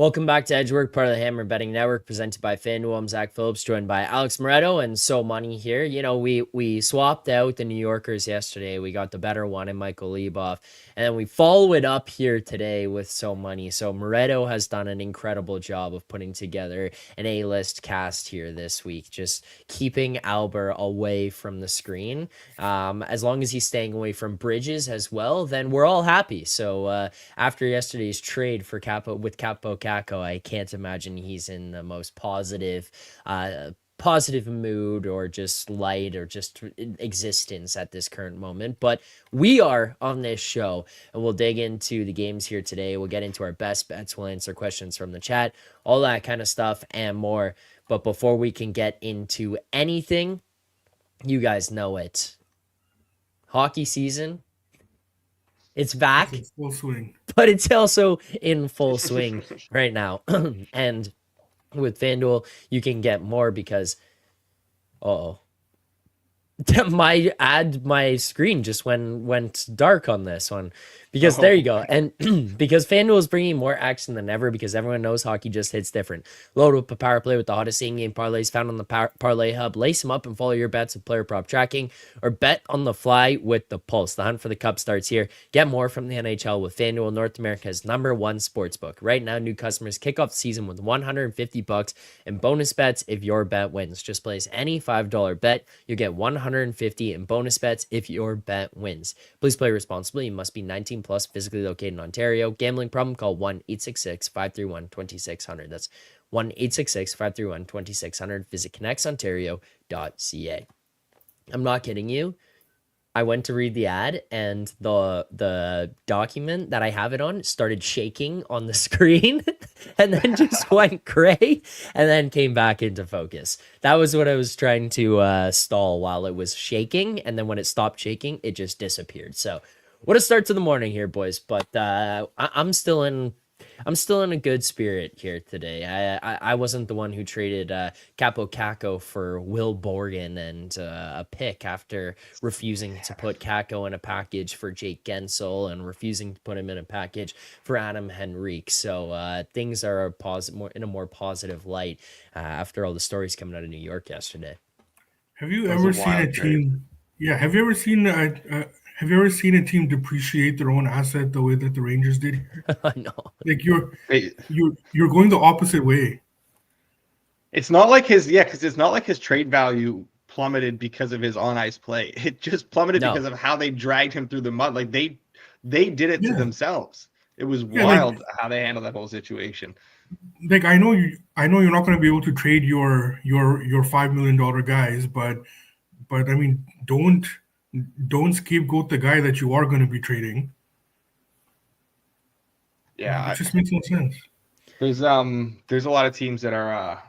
Welcome back to Edgework, part of the Hammer Betting Network, presented by FanDuel. I'm Zack Phillips, joined by Alex Moretto and So Money here. You know, we swapped out the New Yorkers yesterday. We got the better one in Michael Leboff, and then we follow it up here today with So Money. So Moretto has done an incredible job of putting together an A-list cast here this week, just keeping Albert away from the screen. As long as he's staying away from Bridges as well, then we're all happy. So after yesterday's trade for Capo Kako, I can't imagine he's in the most positive mood or just light or just existence at this current moment. But we are on this show, and we'll dig into the games here today. We'll get into our best bets. We'll answer questions from the chat, all that kind of stuff and more. But before we can get into anything, you guys know it. Hockey season, it's back. It's full swing. But it's also in full swing right now. And with FanDuel, you can get more because, my screen just went dark on this one. Because there you go. And because FanDuel is bringing more action than ever, because everyone knows hockey just hits different. Load up a power play with the hottest in-game parlays found on the Parlay Hub. Lace them up and follow your bets with player prop tracking, or bet on the fly with the Pulse. The hunt for the cup starts here. Get more from the NHL with FanDuel, North America's #1 sportsbook. Right now, new customers kick off the season with $150 in bonus bets if your bet wins. Just place any $5 bet. You get $150 in bonus bets if your bet wins. Please play responsibly. You must be 19 plus, physically located in Ontario. Gambling problem? Call 1-866-531-2600. That's 1-866-531-2600. Visit connectsontario.ca. I'm not kidding you. I went to read the ad, and the document that I have it on started shaking on the screen and then just went gray and then came back into focus. That was what I was trying to stall while it was shaking, and then when it stopped shaking, it just disappeared. So what a start to the morning here, boys. But I'm still in a good spirit here today. I wasn't the one who traded Capo Kako for Will Borgen and a pick after refusing to put Kako in a package for Jake Gensel and refusing to put him in a package for Adam Henrique. So things are in a more positive light after all the stories coming out of New York yesterday. Have you ever seen a team? Yeah, have you ever seen a team depreciate their own asset the way that the Rangers did here? No. Like you're going the opposite way. It's not like his trade value plummeted because of his on ice play. It just plummeted because of how they dragged him through the mud. Like they did it to themselves. It was wild how they handled that whole situation. Like I know you're not going to be able to trade your $5 million guys, but I mean don't scapegoat the guy that you are going to be trading. Yeah, it just makes no sense. There's a lot of teams that are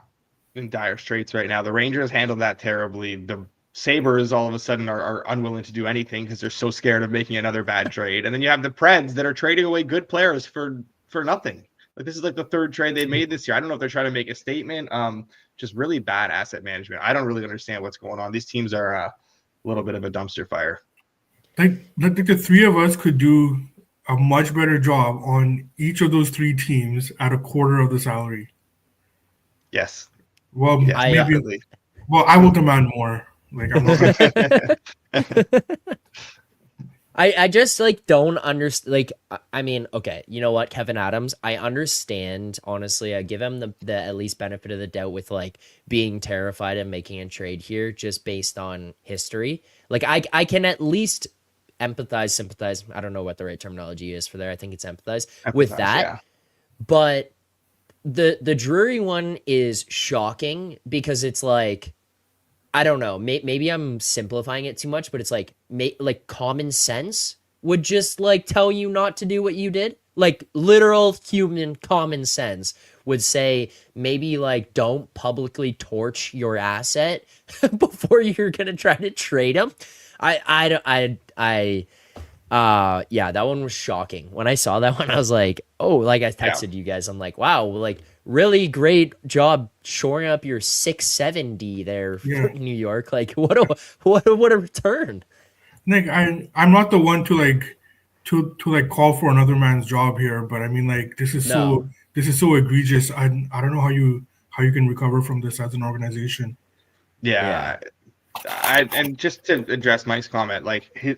in dire straits right now. The Rangers handled that terribly. The Sabres all of a sudden are unwilling to do anything because they're so scared of making another bad trade. And then you have the Preds that are trading away good players for nothing. Like this is like the third trade they made this year. I don't know if they're trying to make a statement. Just really bad asset management. I don't really understand what's going on. These teams are a little bit of a dumpster fire. Like the three of us could do a much better job on each of those three teams at a quarter of the salary. Yes. Well, yeah, maybe. Well, I will demand more. Like I'm not. I just don't understand. Like, I mean, okay, you know what, Kevin Adams, I understand. Honestly, I give him the at least benefit of the doubt with being terrified of making a trade here, just based on history. Like, I can at least sympathize. I don't know what the right terminology is for there. I think it's empathize with that. Yeah. But the Drury one is shocking because it's like, I don't know. Maybe I'm simplifying it too much, but it's like common sense would just tell you not to do what you did. Like literal human common sense would say maybe don't publicly torch your asset before you're gonna try to trade him. Yeah, that one was shocking. When I saw that one, I was like, oh, I texted you guys. I'm like, wow, really great job shoring up your 670 there for New York. What a return. Nick, I'm not the one to call for another man's job here, but I mean this is this is so egregious. I don't know how you can recover from this as an organization. Yeah. And just to address Mike's comment, like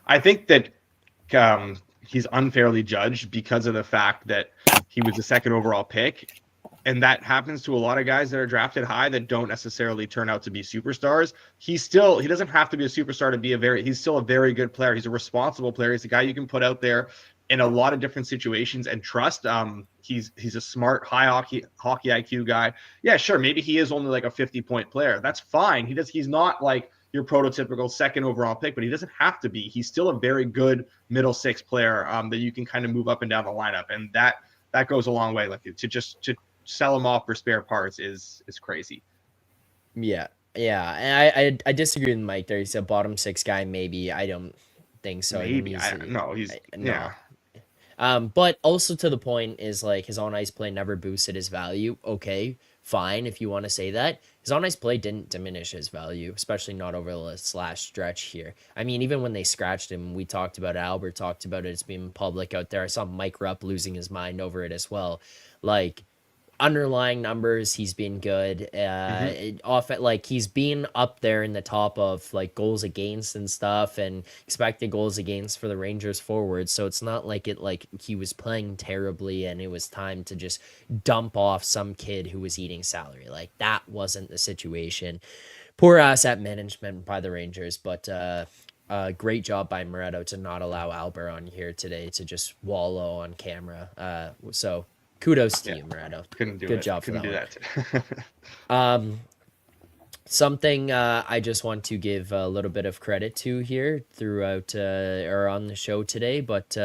I think that he's unfairly judged because of the fact that he was the second overall pick. And that happens to a lot of guys that are drafted high that don't necessarily turn out to be superstars. He doesn't have to be a superstar to be he's still a very good player. He's a responsible player. He's a guy you can put out there in a lot of different situations and trust. He's a smart, high hockey IQ guy. Yeah, sure. Maybe he is only like a 50-point player. That's fine. He's not like your prototypical second overall pick, but he doesn't have to be. He's still a very good middle six player that you can kind of move up and down the lineup. And that goes a long way. Like to sell him off for spare parts is crazy. Yeah. And I disagree with Mike there. He's a bottom six guy. Maybe. I don't think so. Maybe. I don't know. Yeah. But also to the point is like his on ice play never boosted his value. Okay, fine if you want to say that. His on ice play didn't diminish his value, especially not over the stretch here. I mean, even when they scratched him, we talked about it. Albert talked about it. It's been public out there. I saw Mike Rupp losing his mind over it as well. Like, underlying numbers, he's been good. Like he's been up there in the top of like goals against and stuff, and expected goals against for the Rangers forward. So it's not like he was playing terribly and it was time to just dump off some kid who was eating salary. Like that wasn't the situation. Poor asset management by the Rangers, but great job by Moretto to not allow Albert on here today to just wallow on camera. So kudos to you, Moretto. Good job for that. Something I just want to give a little bit of credit to here throughout or on the show today, but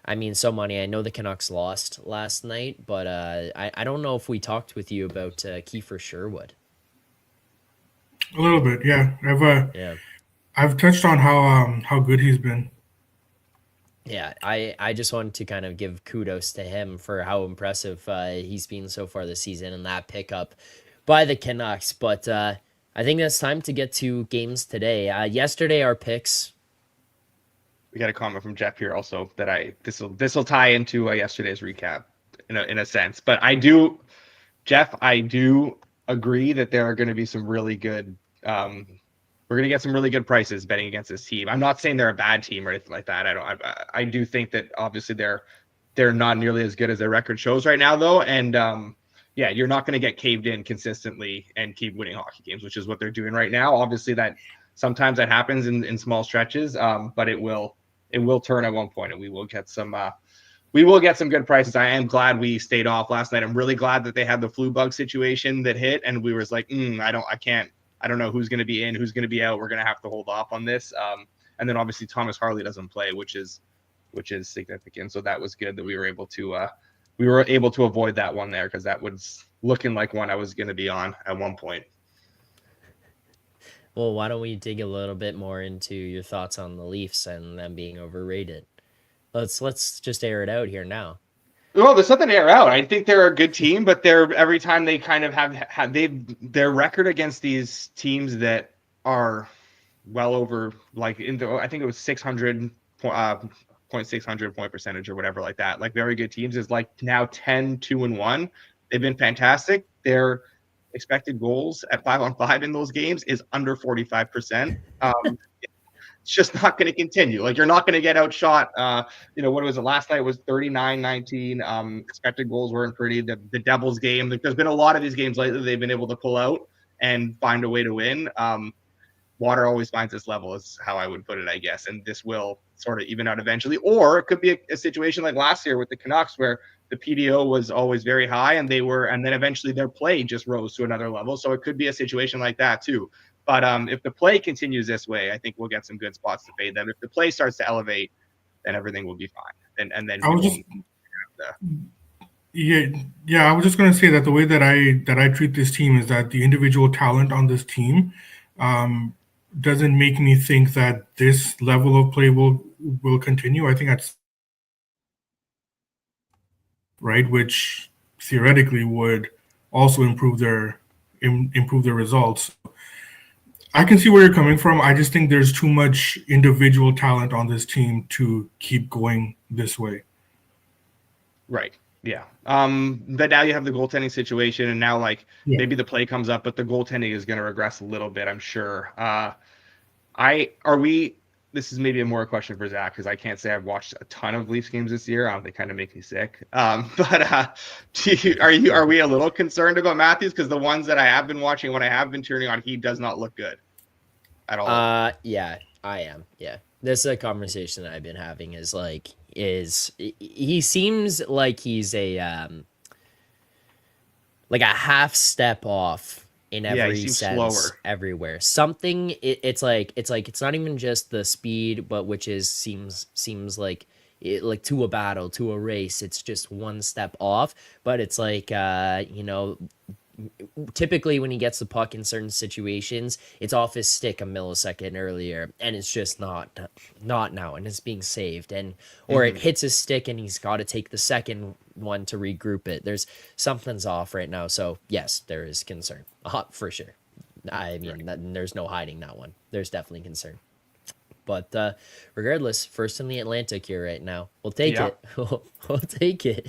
I mean, so money. I know the Canucks lost last night, but I don't know if we talked with you about Kiefer Sherwood. A little bit, yeah. I've touched on how good he's been. Yeah, I just wanted to kind of give kudos to him for how impressive he's been so far this season and that pickup by the Canucks. But I think it's time to get to games today. Yesterday, our picks. We got a comment from Jeff here also that this will tie into yesterday's recap in a sense. But I do agree that there are going to be some really good. We're going to get some really good prices betting against this team. I'm not saying they're a bad team or anything like that. I do think that obviously they're not nearly as good as their record shows right now, though. And yeah, you're not going to get caved in consistently and keep winning hockey games, which is what they're doing right now. Obviously, that sometimes that happens in small stretches, but it will turn at one point, and we will get some good prices. I am glad we stayed off last night. I'm really glad that they had the flu bug situation that hit, and we was like, I don't know who's going to be in, who's going to be out. We're going to have to hold off on this. And then obviously Thomas Harley doesn't play, which is significant. So that was good that we were able to avoid that one there, because that was looking like one I was going to be on at one point. Well, why don't we dig a little bit more into your thoughts on the Leafs and them being overrated? Let's just air it out here now. Well, there's nothing to air out. I think they're a good team, but every time they kind of have their record against these teams that are well over I think it was 600 point percentage or whatever like that. Like very good teams is like now 10-2-1. They've been fantastic. Their expected goals at 5-on-5 in those games is under 45%. It's just not going to continue. Like, you're not going to get outshot. What was it? Last night was 39-19. Expected goals weren't pretty. The Devils game, there's been a lot of these games lately they've been able to pull out and find a way to win. Water always finds its level is how I would put it, I guess. And this will sort of even out eventually. Or it could be a situation like last year with the Canucks where the PDO was always very high and then eventually their play just rose to another level. So it could be a situation like that too. But if the play continues this way, I think we'll get some good spots to fade them. If the play starts to elevate, then everything will be fine. And then I was just going to say that the way that I treat this team is that the individual talent on this team doesn't make me think that this level of play will continue. I think that's right, which theoretically would also improve their results. I can see where you're coming from. I just think there's too much individual talent on this team to keep going this way. Right. Yeah. But now you have the goaltending situation, and now like Yeah. maybe the play comes up, but the goaltending is going to regress a little bit, I'm sure. This is maybe a more question for Zach, because I can't say I've watched a ton of Leafs games this year. They kind of make me sick. But are we a little concerned about Matthews? Because the ones that I have been watching, when I have been turning on, he does not look good at all. Yeah, I am. Yeah. This is a conversation that I've been having he seems like he's like a half step off in Yeah, he every seems sense slower. everywhere. Something it's like it's not even just the speed, but which is seems like like to a battle, to a race. It's just one step off, but it's like typically when he gets the puck in certain situations, it's off his stick a millisecond earlier, and it's just not now, and it's being saved, and or it hits his stick and he's got to take the second one to regroup it. There's something's off right now, so yes, there is concern, for sure. I mean, there's no hiding that one. There's definitely concern. But regardless, first in the Atlantic here right now. We'll take it. We'll take it.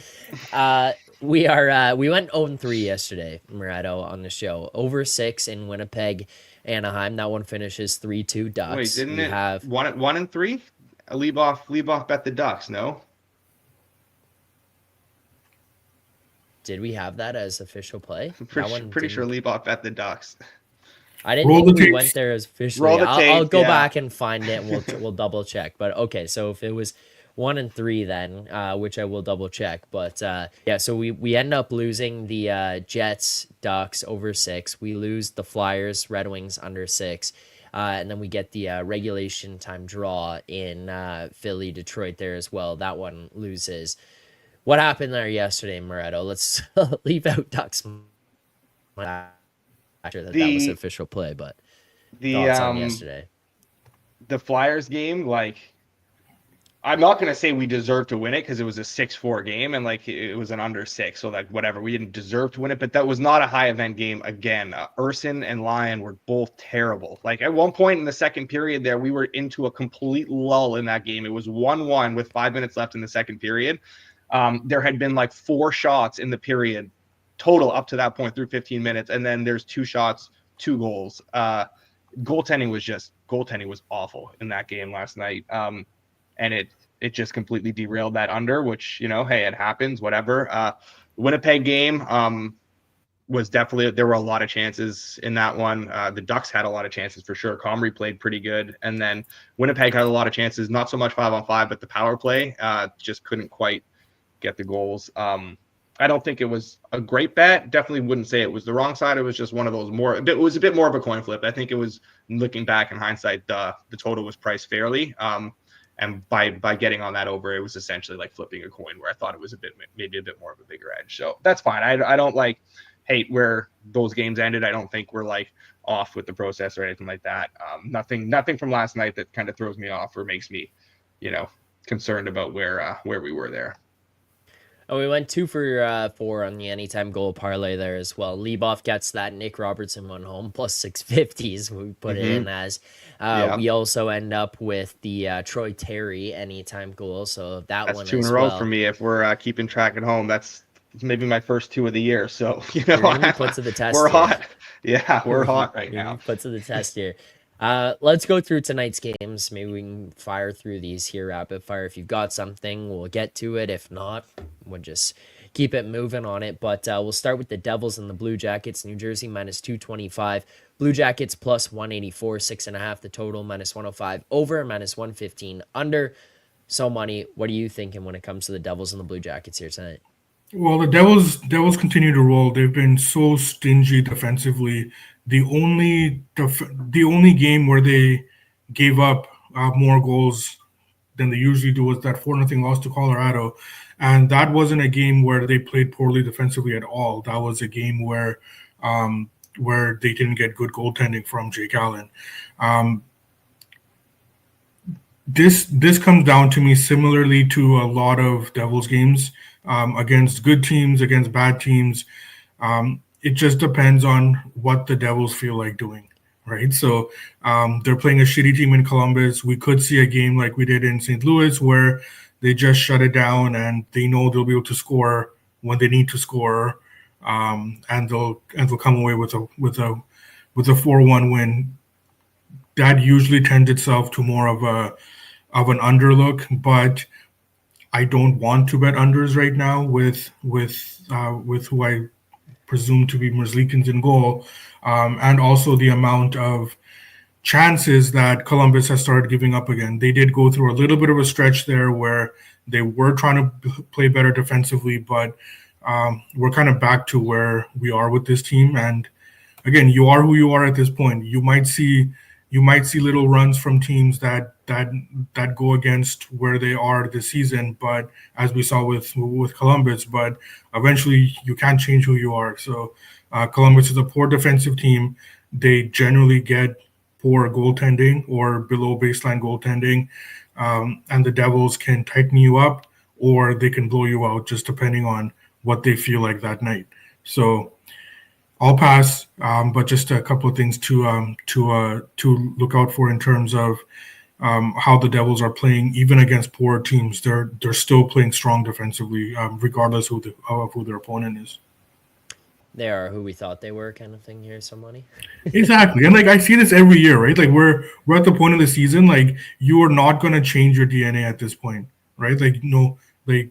We went 0-3 yesterday, Moretto, on the show. Over 6 in Winnipeg, Anaheim. That one finishes 3-2 Ducks. Wait, didn't we it have 1-3? Lieboff bet the Ducks, no? Did we have that as official play? I'm That pretty sure Lieboff bet the Ducks. I didn't Roll think the we tapes. went there as officially. Roll the I'll tapes, go yeah. back and find it, and we'll double check. But okay, so if it was 1-3 then, which I will double check. But yeah, so we end up losing the Jets, Ducks over 6. We lose the Flyers, Red Wings under 6. And then we get the regulation time draw in Philly, Detroit there as well. That one loses. What happened there yesterday, Moretto? Let's leave out Ducks. After that was The official play, but the thoughts on yesterday. the Flyers game, like, I'm not gonna say we deserved to win it because it was a 6-4 game and like it was an under 6, so like whatever, we didn't deserve to win it, but that was not a high event game. Again, Urson and Lyon were both terrible. Like at one point in the second period there, we were into a complete lull in that game. It was 1-1 with 5 minutes left in the second period. There had been like 4 shots in the period total up to that point through 15 minutes, and then there's 2 shots, 2 goals. Goaltending was awful in that game last night, and it just completely derailed that under, which, hey, it happens, whatever. Winnipeg game was definitely, there were a lot of chances in that one. The Ducks had a lot of chances for sure. Comrie played pretty good, and then Winnipeg had a lot of chances, not so much 5-on-5, but the power play just couldn't quite get the goals. I don't think it was a great bet. Definitely wouldn't say it was the wrong side. It was just one of those it was a bit more of a coin flip. I think it was, looking back in hindsight, the total was priced fairly. And by getting on that over, it was essentially like flipping a coin, where I thought it was maybe a bit more of a bigger edge. So that's fine. I don't hate where those games ended. I don't think we're like off with the process or anything like that. Nothing from last night that kind of throws me off or makes me, concerned about where we were there. Oh, we went 2 for 4 on the anytime goal parlay there as well. Lieboff gets that. Nick Robertson went home plus 650s. We put it in as. We also end up with the Troy Terry anytime goal. So that's one 2 in a row for me. If we're keeping track at home, that's maybe my first 2 of the year. So put to the test. We're hot. Yeah, we're hot right now. Put to the test here. Let's go through tonight's games. Maybe we can fire through these here rapid fire. If you've got something, we'll get to it. If not, we'll just keep it moving on it. But we'll start with the Devils and the Blue Jackets. New Jersey minus 225. Blue Jackets plus 184, 6.5. The total minus 105. Over minus 115. Under. So money. What are you thinking when it comes to the Devils and the Blue Jackets here tonight? Well, the Devils continue to roll. They've been so stingy defensively. The only game where they gave up more goals than they usually do was that 4-0 loss to Colorado, and that wasn't a game where they played poorly defensively at all. That was a game where they didn't get good goaltending from Jake Allen. This comes down to me similarly to a lot of Devils games against good teams, against bad teams. It just depends on what the Devils feel like doing, right? So they're playing a shitty team in Columbus. We could see a game like we did in St. Louis where they just shut it down and they know they'll be able to score when they need to score, and they'll come away with a 4-1 win. That usually tends itself to more of an underlook, but I don't want to bet unders right now with who I presume to be Merzlikins in goal, and also the amount of chances that Columbus has started giving up again. They did go through a little bit of a stretch there where they were trying to play better defensively, but we're kind of back to where we are with this team. And again, you are who you are at this point. You might see little runs from teams that go against where they are this season, but as we saw with Columbus, but eventually you can't change who you are. So Columbus is a poor defensive team. They generally get poor goaltending or below baseline goaltending, and the Devils can tighten you up or they can blow you out, just depending on what they feel like that night. So I'll pass, but just a couple of things to look out for in terms of how the Devils are playing, even against poor teams. They're still playing strong defensively, regardless of who their opponent is. They are who we thought they were, kind of thing here, somebody. Exactly. And I see this every year, right? Like we're at the point of the season, like you are not going to change your DNA at this point, right? Like no, like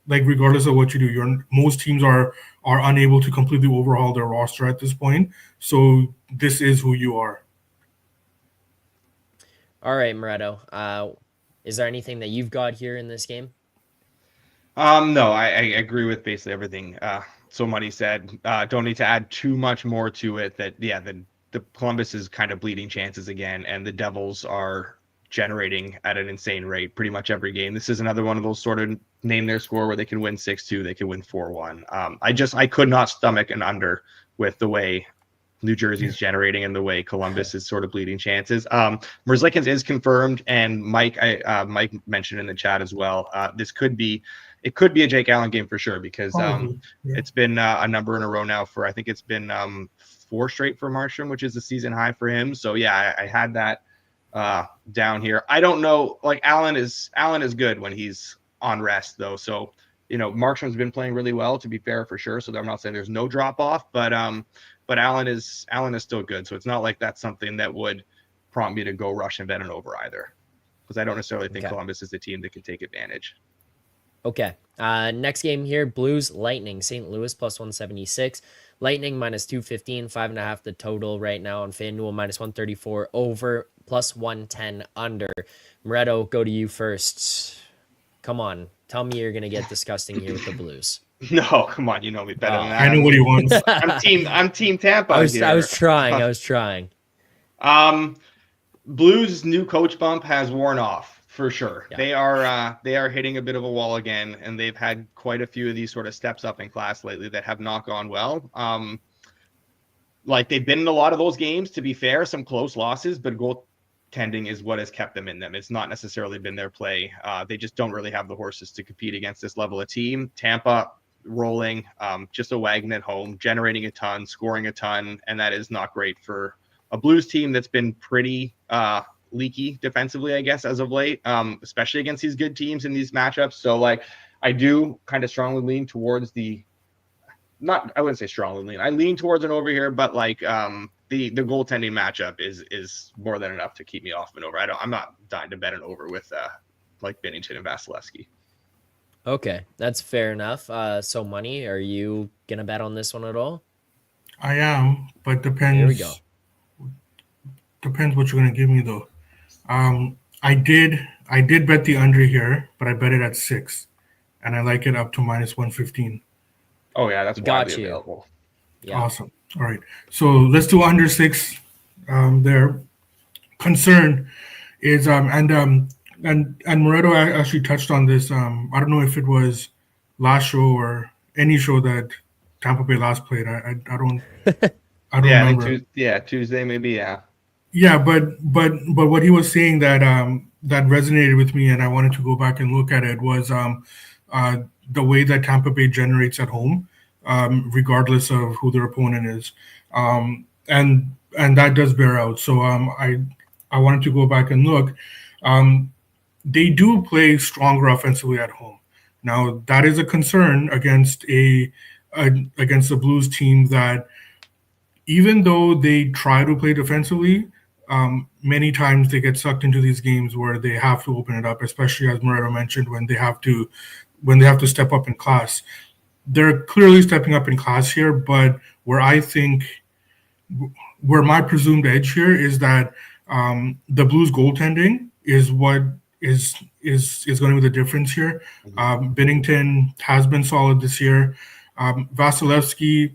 regardless of what you do, most teams are unable to completely overhaul their roster at this point. So this is who you are. All right, Moretto. Is there anything that you've got here in this game? No, I agree with basically everything so Money said. Don't need to add too much more to it. The Columbus is kind of bleeding chances again, and the Devils are generating at an insane rate pretty much every game. This is another one of those sort of name their score where they can win 6-2, they can win 4-1. I could not stomach an under with the way New Jersey's generating and the way Columbus is sort of bleeding chances. Merzlikins is confirmed, and Mike mentioned in the chat as well. It could be a Jake Allen game for sure, because it's been a number in a row now for, I think it's been 4 straight for Markstrom, which is a season high for him. So yeah, I had that down here. I don't know, like Allen is good when he's on rest though. So, Markstrom's been playing really well, to be fair, for sure. So I'm not saying there's no drop off, but Allen is still good. So it's not like that's something that would prompt me to go rush and bet an over either, because I don't necessarily think Columbus is the team that can take advantage. Okay. Next game here, Blues Lightning. St. Louis plus 176. Lightning minus 215, 5.5 the total right now on FanDuel, minus 134 over, plus 110 under. Moretto, go to you first. Come on. Tell me you're going to get disgusting here with the Blues. No, come on. You know me better than that. I know what he wants. I'm team Tampa. I was trying. Blues' new coach bump has worn off. For sure. Yeah. They are hitting a bit of a wall again, and they've had quite a few of these sort of steps up in class lately that have not gone well. Like they've been in a lot of those games, to be fair, some close losses, but goaltending is what has kept them in them. It's not necessarily been their play. They just don't really have the horses to compete against this level of team. Tampa rolling, just a wagon at home, generating a ton, scoring a ton, and that is not great for a Blues team that's been pretty leaky defensively, I guess, as of late, especially against these good teams in these matchups. So like I do kind of strongly lean towards I wouldn't say strongly lean. I lean towards an over here, but like the goaltending matchup is more than enough to keep me off an over. I'm not dying to bet an over with like Binnington and Vasilevsky. Okay, that's fair enough. So Money, are you gonna bet on this one at all? I am, but depends. Here we go. Depends what you're gonna give me though. I did bet the under here, but I bet it at 6, and I like it up to minus 115. Oh yeah, that's widely available. Yeah. Awesome. All right, so let's do under 6. Their concern is and Moretto actually touched on this. I don't know if it was last show or any show that Tampa Bay last played. I don't remember. Tuesday maybe. Yeah, but what he was saying that resonated with me, and I wanted to go back and look at it, was the way that Tampa Bay generates at home, regardless of who their opponent is, and that does bear out. So I wanted to go back and look. They do play stronger offensively at home. Now that is a concern against against the Blues team that even though they try to play defensively, many times they get sucked into these games where they have to open it up, especially as Moretto mentioned, when they have to step up in class. They're clearly stepping up in class here, but where my presumed edge here is that the Blues goaltending is what is going to be the difference here. Binnington has been solid this year. Vasilevsky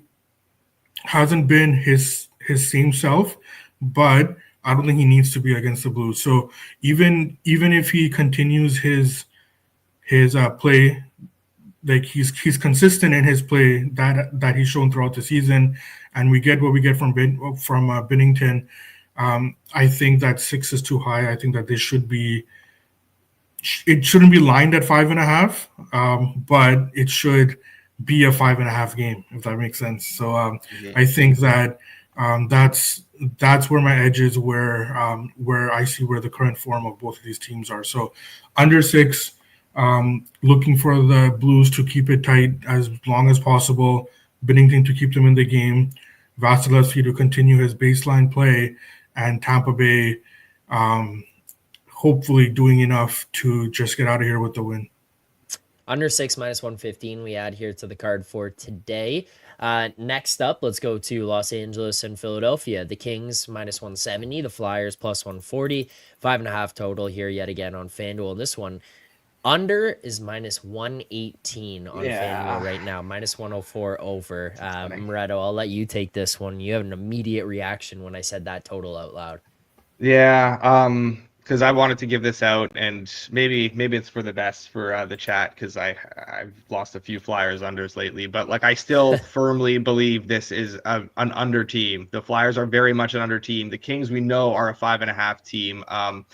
hasn't been his same self, but I don't think he needs to be against the Blues. So even if he continues his play, like he's consistent in his play that he's shown throughout the season, and we get what we get from Binnington. I think that 6 is too high. I think that it shouldn't be lined at 5.5, but it should be a 5.5 game, if that makes sense. So I think that that's where my edge is, where I see where the current form of both of these teams are. So under 6, looking for the Blues to keep it tight as long as possible, Binnington to keep them in the game, Vasilevsky to continue his baseline play, and Tampa Bay hopefully doing enough to just get out of here with the win. Under 6 minus 115 we add here to the card for today. Next up, let's go to Los Angeles and Philadelphia. The Kings minus 170, the Flyers plus 140, 5.5 total here yet again on FanDuel. This one under is minus 118 on FanDuel right now, minus 104 over. Moretto, I'll let you take this one. You have an immediate reaction when I said that total out loud. Yeah, because I wanted to give this out, and maybe it's for the best for the chat, because I've lost a few Flyers unders lately, but like I still firmly believe this is an under team. The Flyers are very much an under team. The Kings, we know, are a 5.5 team, and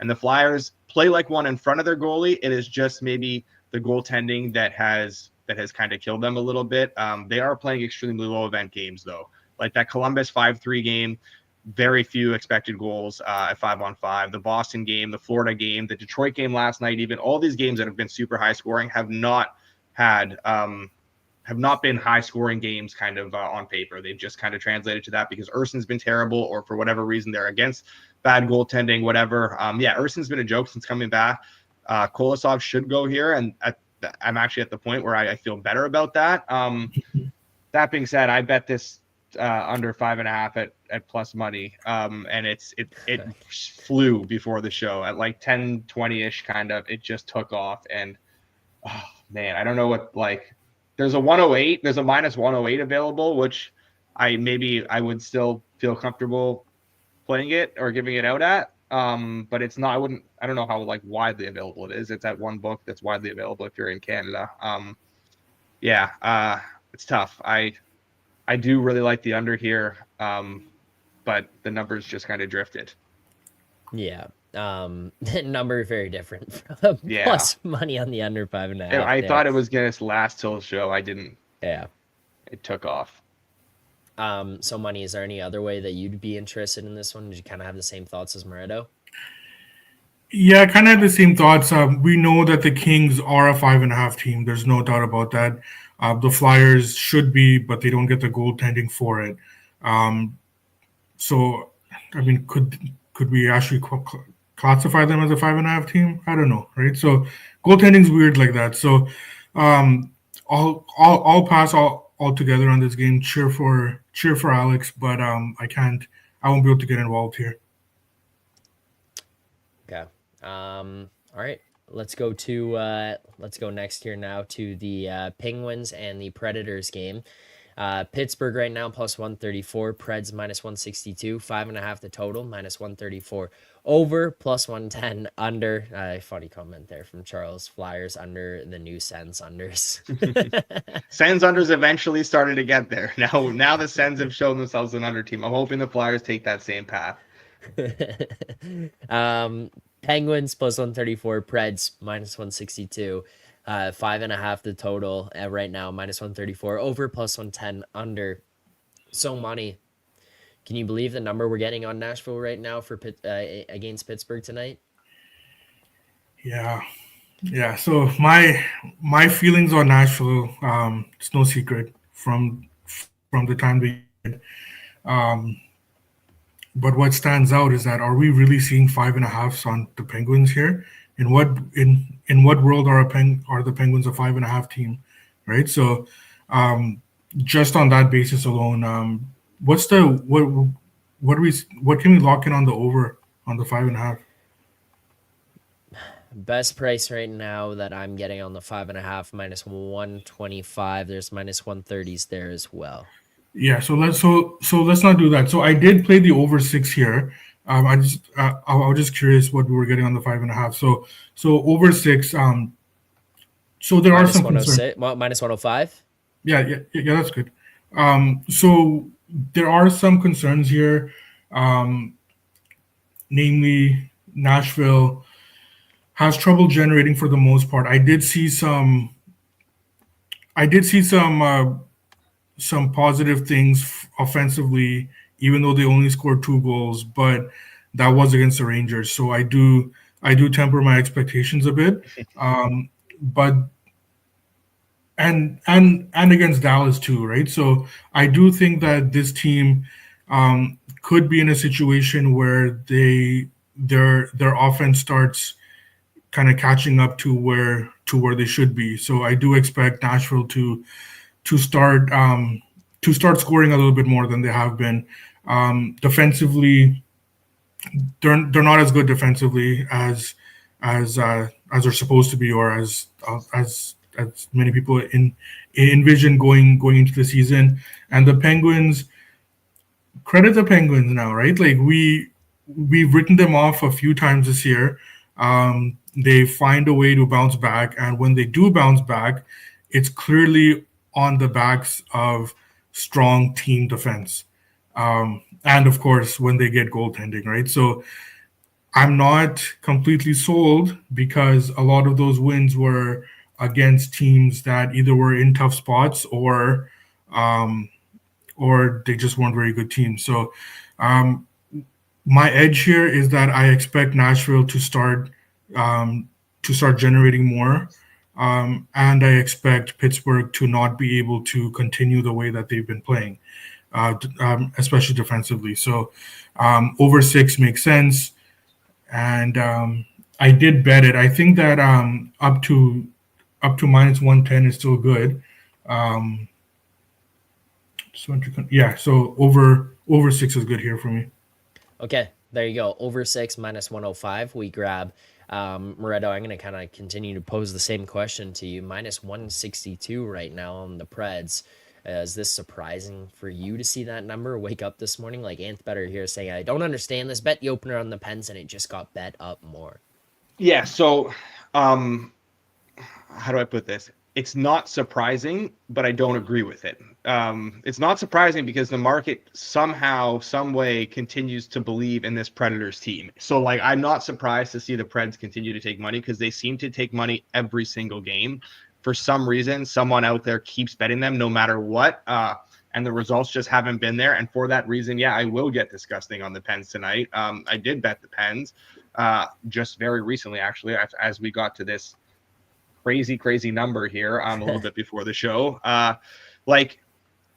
the Flyers play like one in front of their goalie. It is just maybe the goaltending that has kind of killed them a little bit. They are playing extremely low event games though, like that Columbus 5-3 game. Very few expected goals at 5-on-5. The Boston game, the Florida game, the Detroit game last night, even all these games that have been super high scoring have not been high scoring games kind of on paper. They've just kind of translated to that because Urson's been terrible, or for whatever reason they're against bad goaltending, whatever. Urson's been a joke since coming back. Kolosov should go here, and I'm actually at the point where I feel better about that. That being said, I bet this under 5.5 at plus money, and it flew before the show at like 10-20ish kind of. It just took off, and oh man, I don't know what, like, there's a 108, there's a minus 108 available, which I would still feel comfortable playing it or giving it out at, but it's not. I don't know how like widely available it is. It's at one book that's widely available if you're in Canada. It's tough. I do really like the under here, but the numbers just kind of drifted. Yeah. The number very different from plus money on the under 5.5. I thought it was going to last till the show. I didn't. Yeah. It took off. So money, is there any other way that you'd be interested in this one? Did you kind of have the same thoughts as Moretto? Yeah, I kind of have the same thoughts. We know that the Kings are a 5.5 team. There's no doubt about that. The Flyers should be, but they don't get the goaltending for it. So, I mean, could we actually classify them as a 5.5 team? I don't know, right? So, goaltending's weird like that. So, I'll pass altogether on this game. Cheer for Alex, but I won't be able to get involved here. Okay. All right. Let's go next here now to the Penguins and the Predators game. Pittsburgh right now plus 134, Preds minus 162, 5.5 the total, minus 134 over, plus 110 under. Funny comment there from Charles. Flyers under the new Sens unders. Sens unders eventually started to get there. Now the Sens have shown themselves an under team. I'm hoping the Flyers take that same path. Penguins plus 134, Preds minus 162, 5.5 the total right now, minus 134 over, plus 110 under. So money. Can you believe the number we're getting on Nashville right now for against Pittsburgh tonight? Yeah, Yeah, so my feelings on Nashville, it's no secret from the time they started. Um, but what stands out is that, are we really seeing 5.5s on the Penguins here? In what world are the Penguins a 5.5 team, right? So, um, just on that basis alone, what's the what do we what can we lock in on the over on the 5.5? Best price right now that I'm getting on the 5.5 minus 125. There's minus 130s there as well. Yeah, so let's not do that. So I did play the over 6 here. I was just curious what we were getting on the 5.5. So over 6. So there are Minus some concerns. 106, minus 105. Yeah, that's good. So there are some concerns here, um, namely Nashville has trouble generating for the most part. I did see some positive things offensively, even though they only scored 2 goals, but that was against the Rangers. So I do temper my expectations a bit. But and against Dallas too, right? So I do think that this team could be in a situation where their offense starts kind of catching up to where they should be. So I do expect Nashville to start to start scoring a little bit more than they have been. Defensively, they're not as good defensively as they're supposed to be, or as many people envision going into the season. And the Penguins, credit the Penguins now, right? Like we've written them off a few times this year. They find a way to bounce back, and when they do bounce back, it's clearly on the backs of strong team defense. And of course, when they get goaltending, right? So I'm not completely sold because a lot of those wins were against teams that either were in tough spots um, or they just weren't very good teams. So um, my edge here is that I expect Nashville to start generating more, and I expect Pittsburgh to not be able to continue the way that they've been playing, especially defensively. So over 6 makes sense, and I did bet it. I think that up to minus 110 is still good. Um, yeah, so over 6 is good here for me. Okay, there you go. Over 6 minus 105. We grab Moretto. I'm going to kind of continue to pose the same question to you. Minus 162 right now on the Preds. Is this surprising for you to see that number wake up this morning? Like Anth Better here saying, I don't understand this. Bet the opener on the Pens and it just got bet up more. Yeah. So, how do I put this? It's not surprising, but I don't agree with it. It's not surprising because the market somehow, some way continues to believe in this Predators team. So, like, I'm not surprised to see the Preds continue to take money because they seem to take money every single game. For some reason, someone out there keeps betting them no matter what. And the results just haven't been there. And for that reason, yeah, I will get disgusting on the Pens tonight. I did bet the Pens just very recently, actually, as we got to this crazy number here a little bit before the show. Like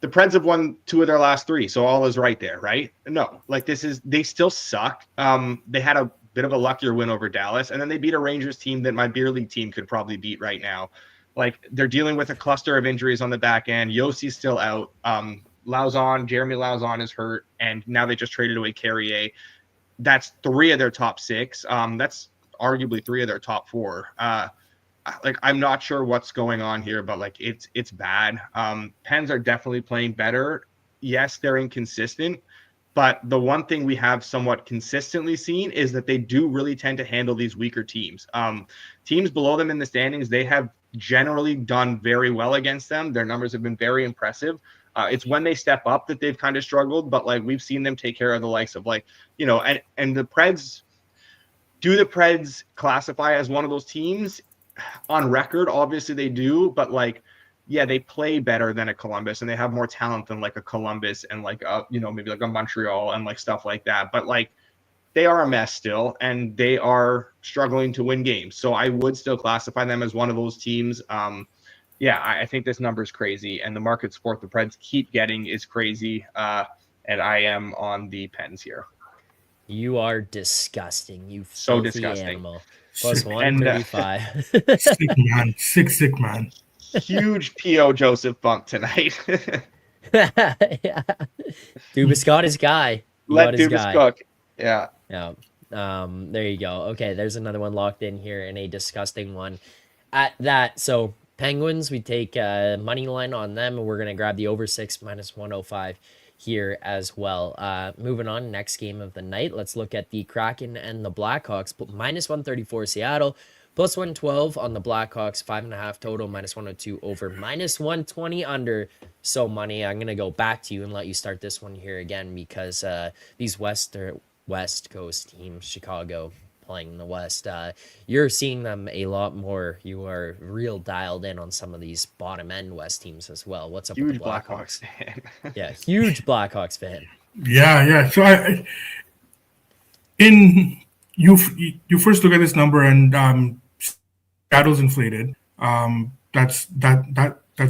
the Preds have won 2 of their last 3, so all is right there, right? No, like they still suck. They had a bit of a luckier win over Dallas, and then they beat a Rangers team that my beer league team could probably beat right now. Like they're dealing with a cluster of injuries on the back end. Yossi's still out. Jeremy Lauzon is hurt, and now they just traded away Carrier. That's 3 of their top 6. That's arguably 3 of their top 4. Like I'm not sure what's going on here, but like it's bad. Pens are definitely playing better. Yes, they're inconsistent, but the one thing we have somewhat consistently seen is that they do really tend to handle these weaker teams. Teams below them in the standings, they have generally done very well against them. Their numbers have been very impressive. It's when they step up that they've kind of struggled, but like we've seen them take care of the likes of like, and the Preds. Do the Preds classify as one of those teams? On record, obviously they do, but like, yeah, they play better than a Columbus and they have more talent than like a Columbus and like maybe like a Montreal and like stuff like that. But like they are a mess still, and they are struggling to win games. So I would still classify them as one of those teams. Yeah, I think this number is crazy, and the market support the Preds keep getting is crazy. And I am on the Pens here. You are disgusting, you So filthy disgusting. animal. Plus Sick, 135. sick man, sick man. Huge P.O. Joseph bump tonight. Yeah. Dubas got his guy. He Let got his Dubas guy. cook. Yeah. Yeah. There you go. Okay, there's another one locked in here and a disgusting one. At that, so Penguins, we take money line on them, and we're gonna grab the over 6 minus 105 here as well. Moving on, next game of the night. Let's look at the Kraken and the Blackhawks. Minus 134 Seattle, plus 112 on the Blackhawks, 5.5 total, minus 102 over, minus 120 under. So money. I'm gonna go back to you and let you start this one here again because these West Coast teams, Chicago playing in the West, you're seeing them a lot more. You are real dialed in on some of these bottom end West teams as well. What's up with Huge the Blackhawks Blackhawks? fan. Yeah, huge Blackhawks fan. Yeah. So you first look at this number and Seattle's inflated. That's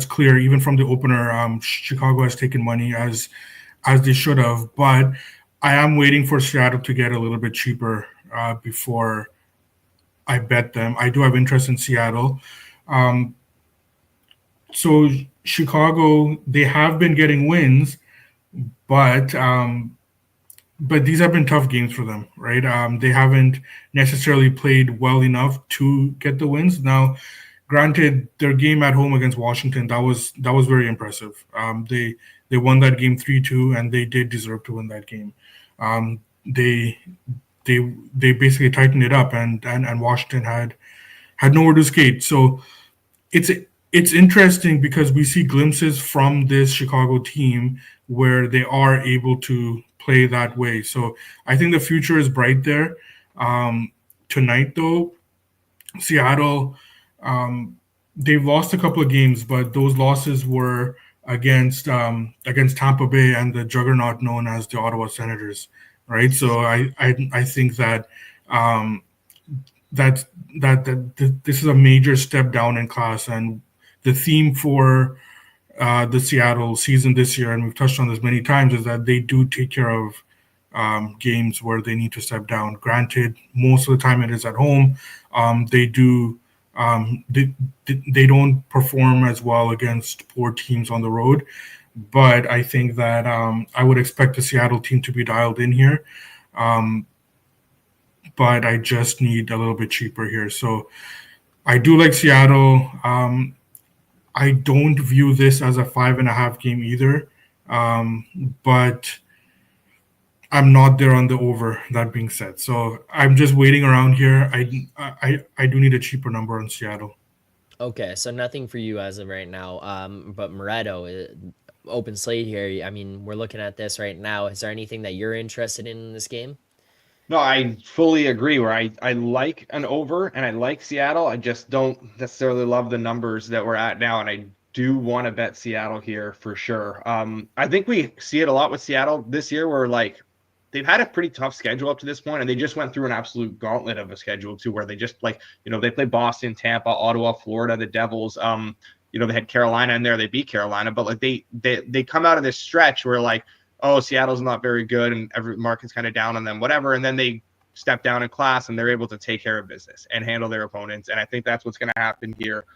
clear even from the opener. Chicago has taken money as they should have, but I am waiting for Seattle to get a little bit cheaper before I bet them. I do have interest in Seattle. Um, so Chicago, they have been getting wins, but these have been tough games for them, right? They haven't necessarily played well enough to get the wins. Now, granted, their game at home against Washington, that was very impressive. They won that game 3-2, and they did deserve to win that game. They they basically tightened it up, and Washington had nowhere to skate. So it's interesting because we see glimpses from this Chicago team where they are able to play that way. So I think the future is bright there. Tonight, though, Seattle, they've lost a couple of games, but those losses were against Tampa Bay and the juggernaut known as the Ottawa Senators, right? So I think that this is a major step down in class, and the theme for the Seattle season this year, and we've touched on this many times, is that they do take care of games where they need to step down. Granted, most of the time it is at home. They do they don't perform as well against poor teams on the road, but I think that I would expect the Seattle team to be dialed in here. But I just need a little bit cheaper here. So I do like Seattle. I don't view this as a 5.5 game either, but I'm not there on the over. That being said, so I'm just waiting around here. I do need a cheaper number on Seattle. Okay, so nothing for you as of right now. But Moretto, open slate here. I mean, we're looking at this right now. Is there anything that you're interested in this game? No, I fully agree. Where I like an over and I like Seattle. I just don't necessarily love the numbers that we're at now, and I do want to bet Seattle here for sure. I think we see it a lot with Seattle this year, where like they've had a pretty tough schedule up to this point, and they just went through an absolute gauntlet of a schedule too, where they just like they play Boston, Tampa, Ottawa, Florida, the Devils. They had Carolina in there, they beat Carolina, but like they come out of this stretch where like, oh, Seattle's not very good and every market's kind of down on them, whatever. And then they step down in class and they're able to take care of business and handle their opponents. And I think that's what's going to happen here.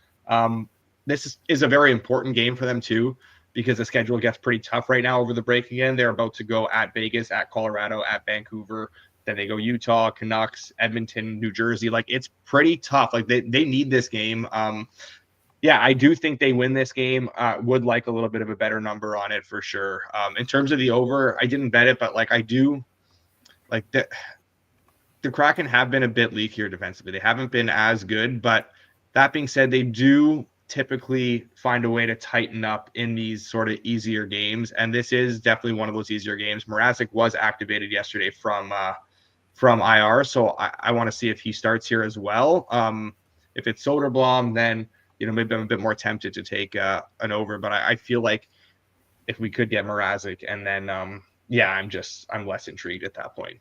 This is a very important game for them too, because the schedule gets pretty tough right now over the break again. They're about to go at Vegas, at Colorado, at Vancouver. Then they go Utah, Canucks, Edmonton, New Jersey. Like it's pretty tough. Like they need this game. Yeah, I do think they win this game. Would like a little bit of a better number on it for sure. In terms of the over, I didn't bet it, but like I do, like the Kraken have been a bit leakier defensively. They haven't been as good, but that being said, they do typically find a way to tighten up in these sort of easier games, and this is definitely one of those easier games. Mrazek was activated yesterday from IR, so I want to see if he starts here as well. If it's Soderblom, then maybe I'm a bit more tempted to take an over, but I feel like if we could get Mrazek, and then I'm less intrigued at that point.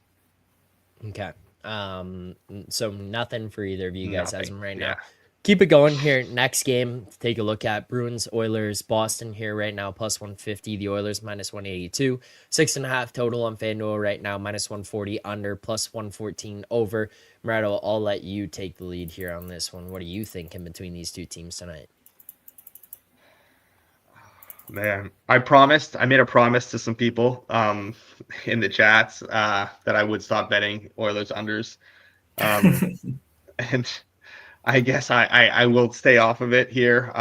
Okay. So nothing for either of you guys as Nothing. of right Yeah. now. Keep it going here. Next game, take a look at Bruins, Oilers, Boston here right now, plus 150. The Oilers minus 182. 6.5 total on FanDuel right now, minus 140 under, plus 114 over. Moretto, I'll let you take the lead here on this one. What are you thinking between these two teams tonight? Man, I made a promise to some people in the chats that I would stop betting Oilers unders. And I guess I will stay off of it here.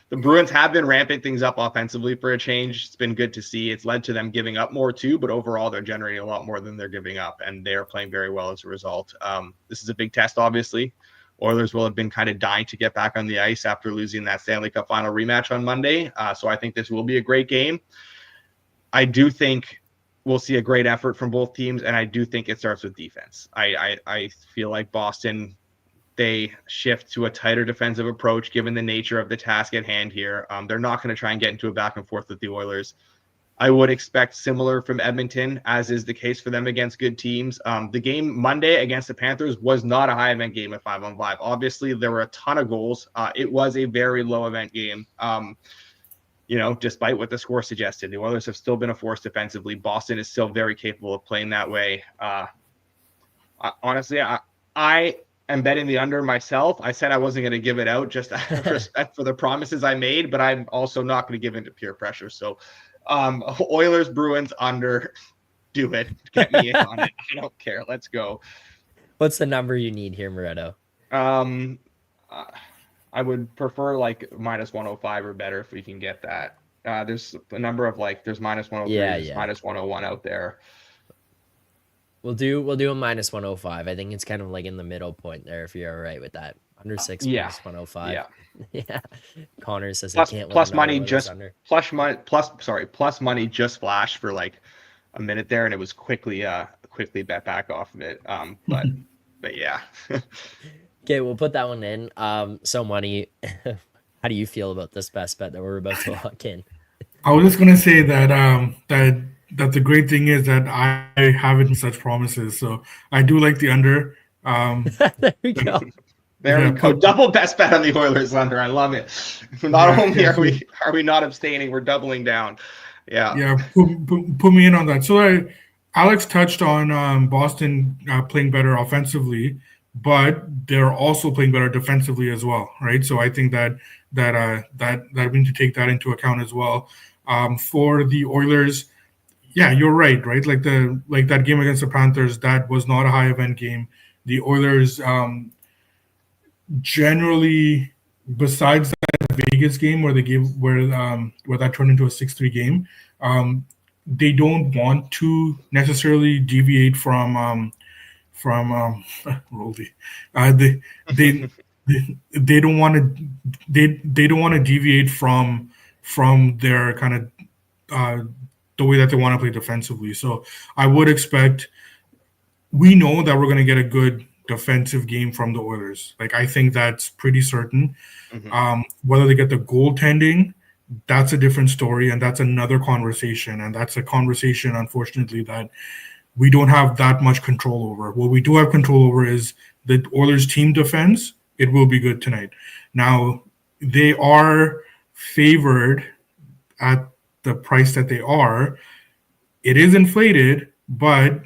The Bruins have been ramping things up offensively for a change. It's been good to see. It's led to them giving up more too, but overall they're generating a lot more than they're giving up, and they are playing very well as a result. This is a big test, obviously. Oilers will have been kind of dying to get back on the ice after losing that Stanley Cup final rematch on Monday. So I think this will be a great game. I do think we'll see a great effort from both teams, and I do think it starts with defense. I feel like Boston, they shift to a tighter defensive approach given the nature of the task at hand here. They're not going to try and get into a back and forth with the Oilers. I would expect similar from Edmonton, as is the case for them against good teams. The game Monday against the Panthers was not a high event game at 5-on-5. Obviously, there were a ton of goals. It was a very low event game. Despite what the score suggested, the Oilers have still been a force defensively. Boston is still very capable of playing that way. Honestly, I am betting the under myself. I said I wasn't going to give it out just out of respect for the promises I made, but I'm also not going to give in to peer pressure. So Oilers, Bruins under, do it. Get me in on it. I don't care. Let's go. What's the number you need here, Moretto? I would prefer like minus 105 or better if we can get that. There's a number of there's minus 103, minus 101 out there. We'll do a minus 105. I think it's kind of like in the middle point there if you're all right with that. Under 6 minus 105. Yeah. Yeah. Connor says plus, I can't plus money just under. Plus money just flashed for like a minute there, and it was quickly bet back off of it. But yeah. Okay, we'll put that one in. So money. How do you feel about this best bet that we're about to lock in? I was just gonna say that that the great thing is that I haven't such promises, so I do like the under. There we go. There we go. Double best bet on the Oilers under. I love it. Not only are we not abstaining, we're doubling down. Yeah. Put me in on that. So Alex touched on Boston playing better offensively, but they're also playing better defensively as well, right? So I think that we need to take that into account as well. For the Oilers, yeah, you're right? Like that game against the Panthers, that was not a high event game. The Oilers generally, besides that Vegas game where that turned into a 6-3 game, they don't want to necessarily deviate from Roldy. They don't want to deviate from their kind of the way that they want to play defensively. So I would expect, we know that we're going to get a good defensive game from the Oilers. Like, I think that's pretty certain. Mm-hmm. Whether they get the goaltending, that's a different story, and that's another conversation. And that's a conversation, unfortunately, that we don't have that much control over. What we do have control over is the Oilers team defense. It will be good tonight. Now, they are favored at the price that they are. It is inflated, but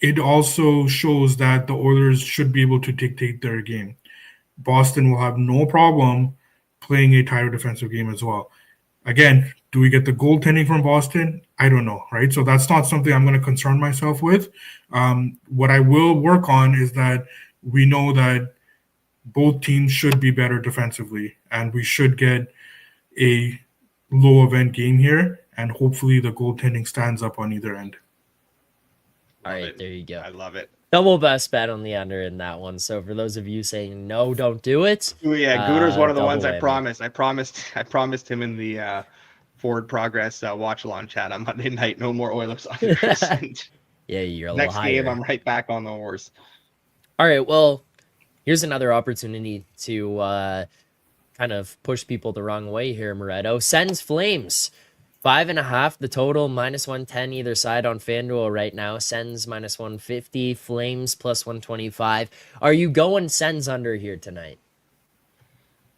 it also shows that the Oilers should be able to dictate their game. Boston will have no problem playing a tighter defensive game as well. Again, do we get the goaltending from Boston? I don't know, right? So that's not something I'm going to concern myself with. What I will work on is that we know that both teams should be better defensively, and we should get a low event game here, and hopefully the goaltending stands up on either end. All right, there you go. I love it. Double best bet on the under in that one. So for those of you saying no, don't do it. Oh yeah, Gooter's one of the ones I promised. I promised him in the Forward Progress watch along chat on Monday night. No more Oilers unders. Yeah, you're a next little higher. game. I'm right back on the horse. All right, well, here's another opportunity to kind of push people the wrong way here, Moretto. Sens Flames 5.5, the total, -110 either side on FanDuel right now. Sens -150, Flames +125. Are you going Sens under here tonight?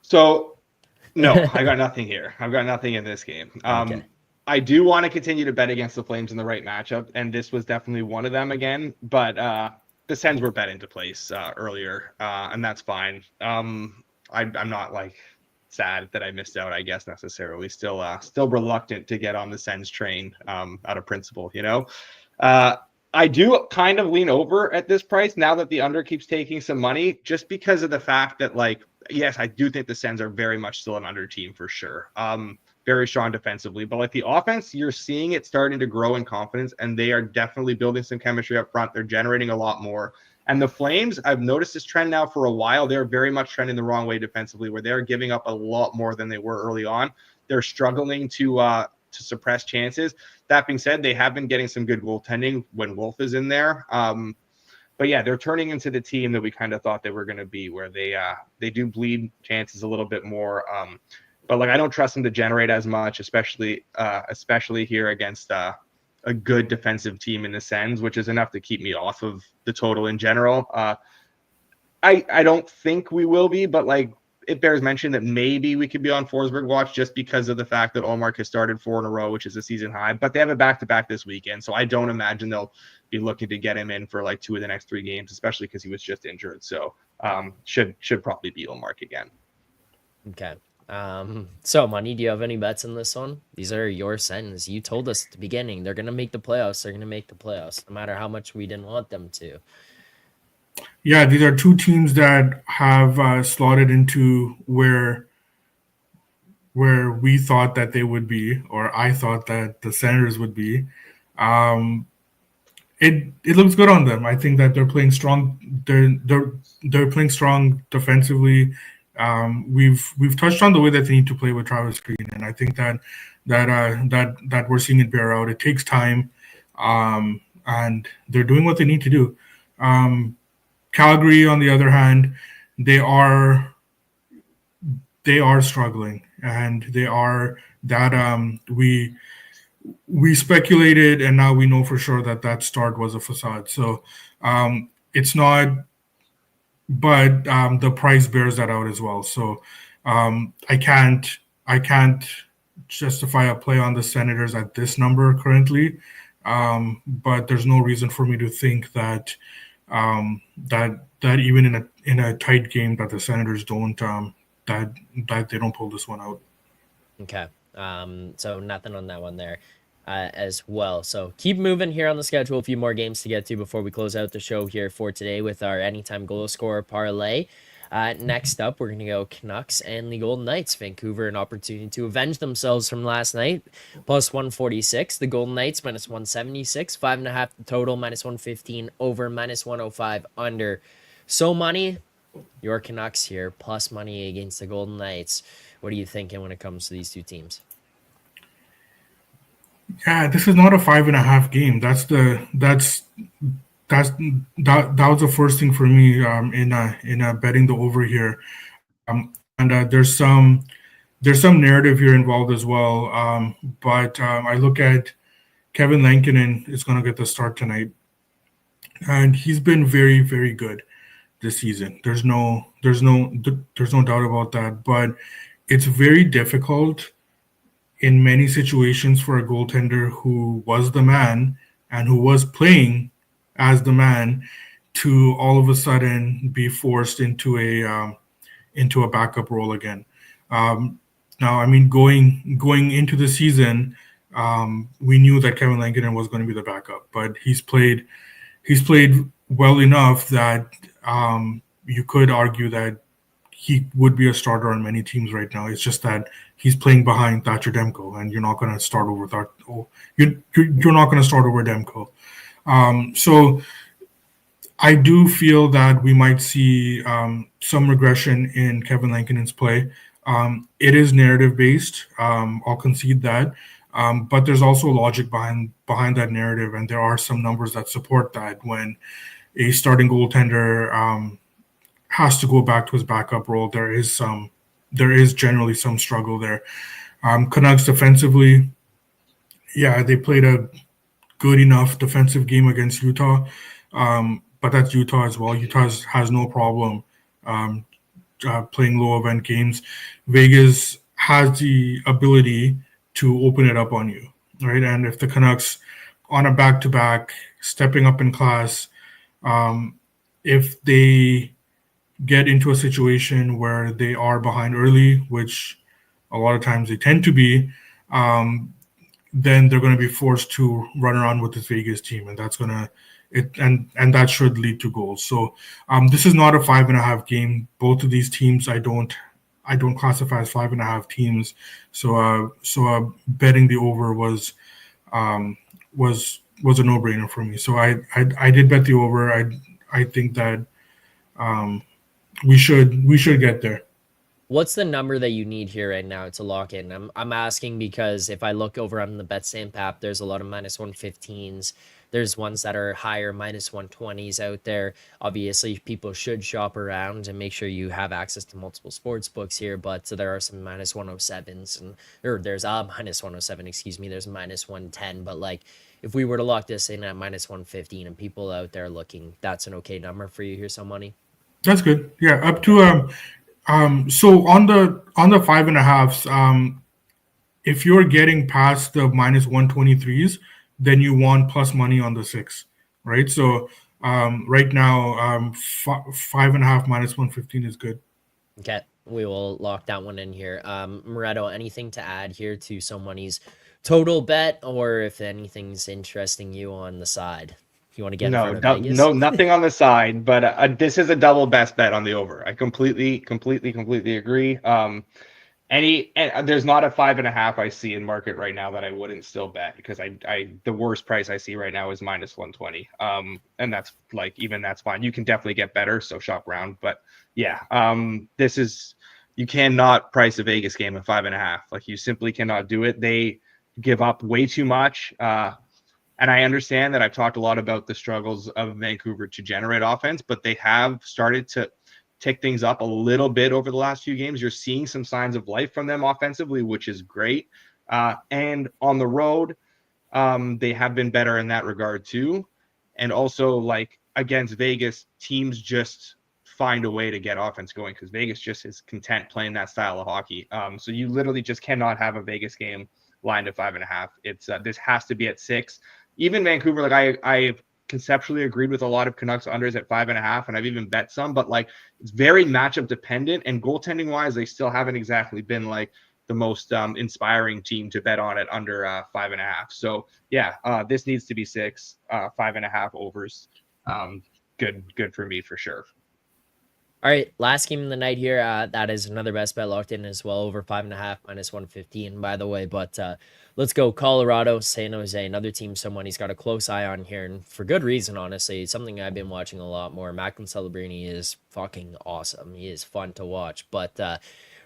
So, no, I got nothing here. I've got nothing in this game. Okay. I do want to continue to bet against the Flames in the right matchup, and this was definitely one of them again. But the Sens were bet into place earlier, and that's fine. I'm not like sad that I missed out, I guess, necessarily. Still reluctant to get on the Sens train out of principle, you know. I do kind of lean over at this price now that the under keeps taking some money, just because of the fact that, like, yes, I do think the Sens are very much still an under team for sure. Very strong defensively, but like the offense, you're seeing it starting to grow in confidence, and they are definitely building some chemistry up front. They're generating a lot more. And the Flames, I've noticed this trend now for a while. They're very much trending the wrong way defensively, where they're giving up a lot more than they were early on. They're struggling to suppress chances. That being said, they have been getting some good goaltending when Wolf is in there. But yeah, they're turning into the team that we kind of thought they were going to be, where they do bleed chances a little bit more. But like, I don't trust them to generate as much, especially here against a good defensive team in the Sens, which is enough to keep me off of the total in general. I don't think we will be, but like, it bears mention that maybe we could be on Forsberg watch just because of the fact that Ullmark has started 4 in a row, which is a season high. But they have a back-to-back this weekend, so I don't imagine they'll be looking to get him in for like 2 of the next 3 games, especially because he was just injured. So should probably be Ullmark again. Okay. So Money, do you have any bets in this one? These are your Sens. You told us at the beginning they're gonna make the playoffs. They're gonna make the playoffs, no matter how much we didn't want them to. Yeah, these are 2 teams that have slotted into where we thought that they would be, or I thought that the Senators would be. It looks good on them. I think that they're playing strong. They're playing strong defensively. We've touched on the way that they need to play with Travis Green, and I think that we're seeing it bear out. It takes time, and they're doing what they need to do. Calgary, on the other hand, they are struggling, and they are that we speculated, and now we know for sure that start was a facade. So it's not, but the price bears that out as well. So I can't justify a play on the Senators at this number currently, but there's no reason for me to think that that even in a tight game that the Senators don't that they don't pull this one out. Okay. So nothing on that one there as well. So keep moving here on the schedule. A few more games to get to before we close out the show here for today with our anytime goal scorer parlay. Next up, we're going to go Canucks and the Golden Knights. Vancouver, an opportunity to avenge themselves from last night. Plus 146. The Golden Knights minus 176. 5.5 the total, minus 115 over, minus 105 under. So Money, your Canucks here, plus money against the Golden Knights. What are you thinking when it comes to these 2 teams? Yeah, this is not a 5.5 game. That was the first thing for me in betting the over here, and there's some narrative here involved as well. But I look at Kevin Lankinen is going to get the start tonight, and he's been very, very good this season. There's no doubt about that. But it's very difficult in many situations for a goaltender who was the man and who was playing as the man to all of a sudden be forced into a backup role again. Now, I mean, going into the season, we knew that Kevin Lankinen was going to be the backup, but he's played well enough that you could argue that he would be a starter on many teams right now. It's just that he's playing behind Thatcher Demko, and you're not going to start over that. You're not going to start over Demko. So I do feel that we might see some regression in Kevin Lankinen's play. It is narrative based. I'll concede that. But there's also logic behind that narrative, and there are some numbers that support that when a starting goaltender has to go back to his backup role. There is generally some struggle there. Canucks defensively, yeah, they played a good enough defensive game against Utah, but that's Utah as well. Utah has no problem um, playing low event games. Vegas has the ability to open it up on you, right? And if the Canucks on a back to back, stepping up in class, um, if they get into a situation where they are behind early, which a lot of times they tend to be, um, then they're going to be forced to run around with this Vegas team, and that's going to and that should lead to goals. So this is not a 5.5 game. Both of these teams, I don't classify as 5.5 teams. So betting the over um, was a no brainer for me. So I did bet the over. I think that um, we should get there. What's the number that you need here right now to lock in? I'm asking because if I look over on the BetStamp app, there's a lot of minus 115s. There's ones that are higher minus 120s out there. Obviously, people should shop around and make sure you have access to multiple sports books here. But so there are some minus 107s or there's a minus 107, excuse me. There's minus 110. But like if we were to lock this in at minus 115 and people out there looking, that's an okay number for you here, some money. That's good. Yeah, up to so on the 5.5s, if you're getting past the minus 123s, then you want plus money on the 6, right? So right now, 5.5 minus 115 is good. Okay, we will lock that one in here. Moretto, anything to add here to somebody's total bet, or if anything's interesting you on the side? You want to get in front of Vegas? No, nothing on the side, but this is a double best bet on the over. I completely agree. There's not a 5.5 I see in market right now that I wouldn't still bet because the worst price I see right now is minus 120. And that's that's fine. You can definitely get better, so shop around. But yeah, you cannot price a Vegas game at 5.5. Like you simply cannot do it. They give up way too much. And I understand that I've talked a lot about the struggles of Vancouver to generate offense, but they have started to take things up a little bit over the last few games. You're seeing some signs of life from them offensively, which is great. And on the road, they have been better in that regard too. And also, like against Vegas, teams just find a way to get offense going because Vegas just is content playing that style of hockey. So you literally just cannot have a Vegas game lined at 5.5. It's this has to be at 6. Even Vancouver, like I've conceptually agreed with a lot of Canucks unders at 5.5, and I've even bet some, but like it's very matchup dependent. And goaltending wise, they still haven't exactly been like the most inspiring team to bet on at under 5.5. So yeah, this needs to be 6, 5.5 overs. Good for me for sure. All right, last game of the night here. That is another best bet locked in as well, over 5.5 minus 115, by the way. But let's go Colorado, San Jose, another team someone he's got a close eye on here, and for good reason, honestly. It's something I've been watching a lot more. Macklin Celebrini is fucking awesome. He is fun to watch. But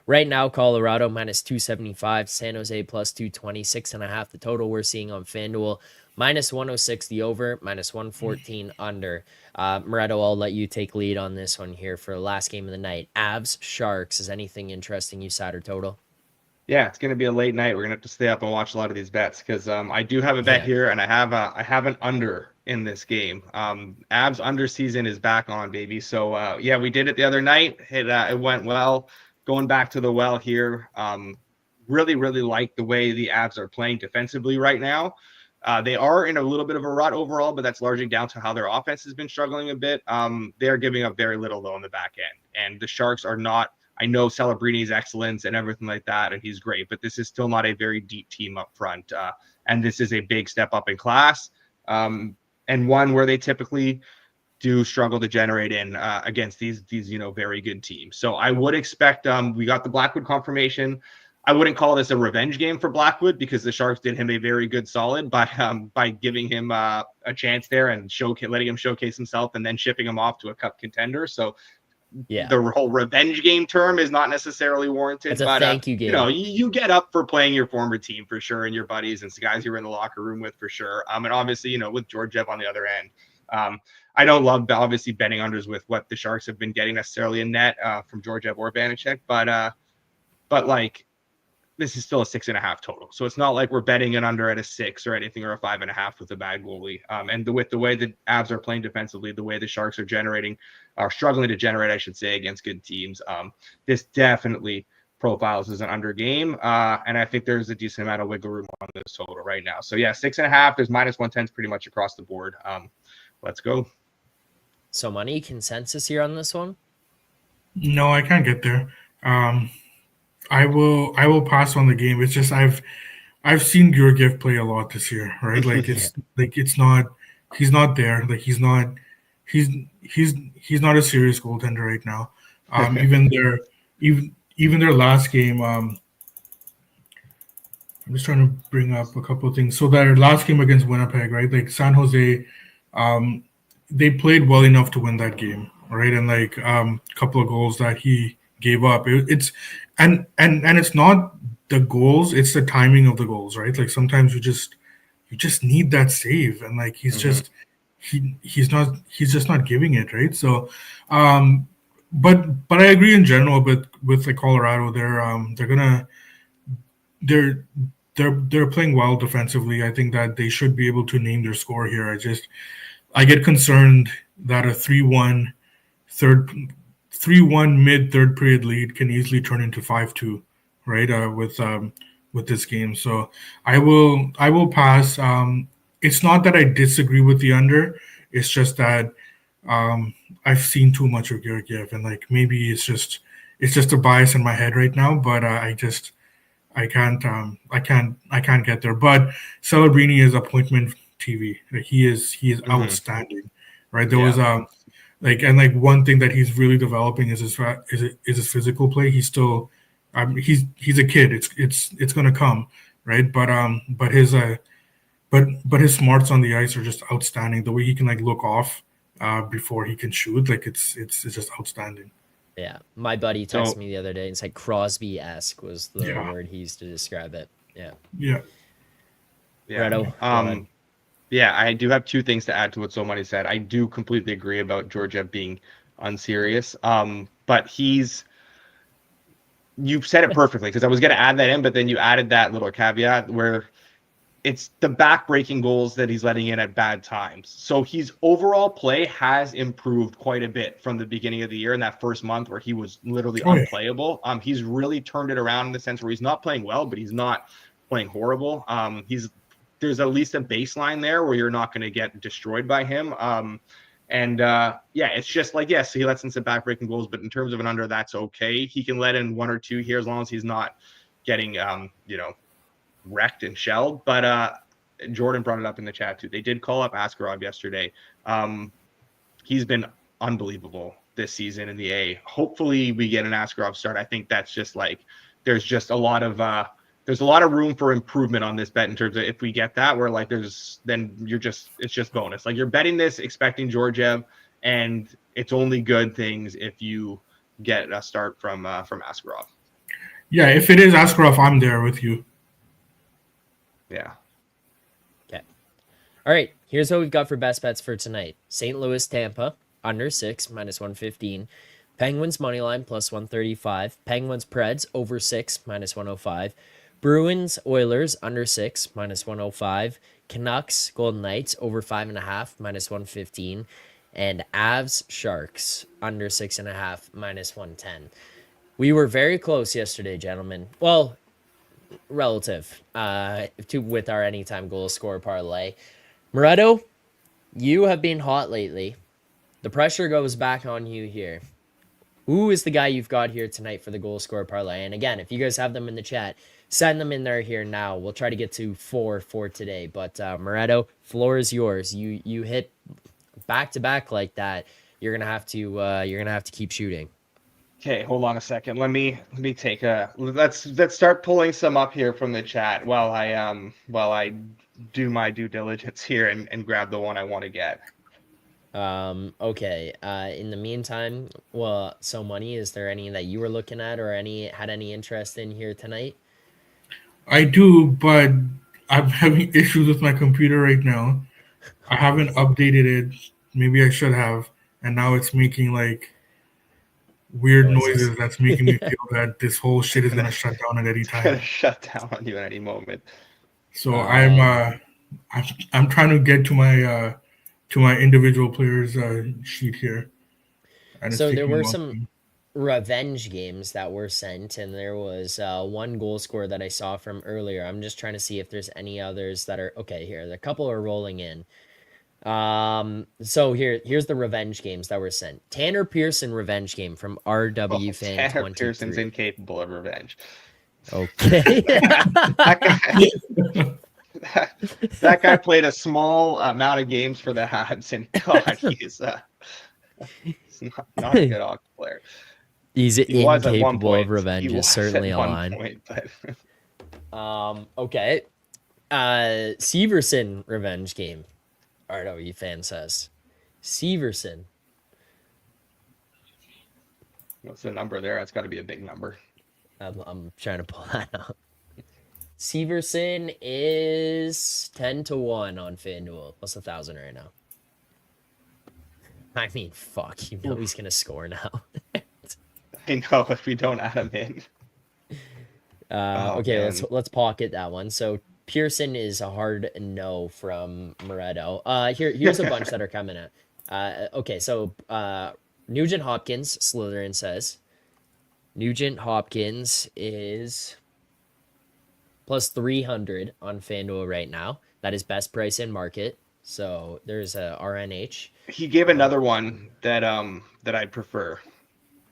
right now, Colorado minus 275, San Jose plus 220, 6.5 the total we're seeing on FanDuel. Minus 106 the over, minus 114 under. Moretto, I'll let you take lead on this one here for the last game of the night. Avs, Sharks. Is anything interesting you side or total? Yeah, it's going to be a late night. We're going to have to stay up and watch a lot of these bets because I do have a bet here, and I have an under in this game. Avs under season is back on, baby. So, yeah, we did it the other night. It went well. Going back to the well here, really like the way the Avs are playing defensively right now. They are in a little bit of a rut overall, but that's largely down to how their offense has been struggling a bit. They're giving up very little, though, on the back end. And the Sharks are not – I know Celebrini's excellence and everything like that, and he's great, but this is still not a very deep team up front. And this is a big step up in class and one where they typically do struggle to generate in against these very good teams. So I would expect we got the Blackwood confirmation. I wouldn't call this a revenge game for Blackwood because the Sharks did him a very good solid by giving him a chance there and letting him showcase himself and then shipping him off to a cup contender. So yeah, the whole revenge game term is not necessarily warranted. It's a thank you game. You get up for playing your former team for sure, and your buddies and guys you're in the locker room with for sure. And obviously, with Georgiev on the other end. I don't love obviously betting unders with what the Sharks have been getting necessarily in net from Georgiev or Vanacek, but like this is still a 6.5 total. So it's not like we're betting an under at a 6 or anything, or a 5.5 with a bad goalie. And with the way the Avs are playing defensively, the way the Sharks are struggling to generate, I should say, against good teams. This definitely profiles as an under game. And I think there's a decent amount of wiggle room on this total right now. So yeah, 6.5, there's -110s pretty much across the board. Let's go. So money consensus here on this one? No, I can't get there. I will pass on the game. It's just I've seen Georgiev play a lot this year, right? Like it's not he's not there. Like he's not a serious goaltender right now. Even their last game. I'm just trying to bring up a couple of things. So their last game against Winnipeg, right? Like San Jose, they played well enough to win that game, right? And like a couple of goals that he gave up. It's not the goals, it's the timing of the goals, right? Like sometimes you just need that save, and like he's just he's just not giving it, right? So but I agree in general, but with like Colorado, they're playing well defensively. I think that they should be able to name their score here. I get concerned that a 3-1 mid third period lead can easily turn into 5-2, right? With this game, so I will pass. It's not that I disagree with the under. It's just that I've seen too much of Georgiev, and like maybe it's just a bias in my head right now. But I can't get there. But Celebrini is appointment TV. Like, he is outstanding, right? There was one thing that he's really developing is his physical play. He's still he's a kid. It's gonna come, right? But his smarts on the ice are just outstanding. The way he can like look off before he can shoot, like it's just outstanding. Yeah, my buddy texted me the other day and said Crosby-esque was the word he used to describe it. Yeah. Moretto, yeah, I do have two things to add to what somebody said. I do completely agree about Georgiev being unserious. But you've said it perfectly, because I was going to add that in, but then you added that little caveat where it's the back-breaking goals that he's letting in at bad times. So his overall play has improved quite a bit from the beginning of the year in that first month where he was literally unplayable. He's really turned it around in the sense where he's not playing well, but he's not playing horrible. There's at least a baseline there where you're not going to get destroyed by him. It's just like, yes, he lets in some backbreaking goals, but in terms of an under, that's okay. He can let in one or two here as long as he's not getting, wrecked and shelled. But Jordan brought it up in the chat too. They did call up Askarov yesterday. He's been unbelievable this season in the A. Hopefully we get an Askarov start. I think that's just like, there's just a lot of room for improvement on this bet in terms of if we get that, where like it's just bonus. Like you're betting this expecting Georgiev, and it's only good things if you get a start from Askarov. Yeah, if it is Askarov, I'm there with you. Yeah. Okay. All right. Here's what we've got for best bets for tonight. St. Louis, Tampa, under 6, -115. Penguins money line +135. Penguins Preds over 6, -105. Bruins Oilers under 6, -105. Canucks Golden Knights over 5.5, -115. And Avs Sharks under 6.5, -110. We were very close yesterday, gentlemen. Well, relative with our anytime goal score parlay. Moretto, you have been hot lately. The pressure goes back on you here. Who is the guy you've got here tonight for the goal score parlay? And again, if you guys have them in the chat, send them in there here now. We'll try to get to 4 for today. But Moretto, floor is yours. You hit back to back like that. You're gonna have to keep shooting. Okay, hold on a second. Let me take let's start pulling some up here from the chat while I do my due diligence here and grab the one I want to get. Okay. In the meantime, so money, is there any that you were looking at or had any interest in here tonight? I do, but I'm having issues with my computer right now. I haven't updated it. Maybe I should have. And now it's making like weird What is this? noises that's making me feel that this whole shit is Gonna- gonna shut down at any It's gonna time. shut down on you at any moment. So Um, I'm trying to get to my individual players sheet here, and it's So there taking a were long some time. revenge games that were sent, and there was one goal score that I saw from earlier. I'm just trying to see if there's any others that are okay here. A couple are rolling in. So here's the revenge games that were sent. Tanner Pearson revenge game from RW Fan Tanner Pearson's 23. incapable of revenge. Okay. That guy, that guy played a small amount of games for the Habs, and God, he's not a good hockey player. He's He was at one incapable of point. revenge He is was certainly at a one line. point, but Okay. Severson revenge game. RW fan says. Severson. what's the number there? That's got to be a big number. I'm trying to pull that up. Severson is 10-1 on FanDuel. Plus 1,000 right now. I mean, fuck. You know he's gonna score now. I know if we don't add him in. Okay, Man. let's pocket that one. So Pearson is a hard no from Moretto. Here's a bunch that are coming in. Okay, so Nugent Hopkins, Slytherin says. Nugent Hopkins is plus 300 on FanDuel right now. That is best price in market. So there's a RNH. He gave another one that I'd prefer.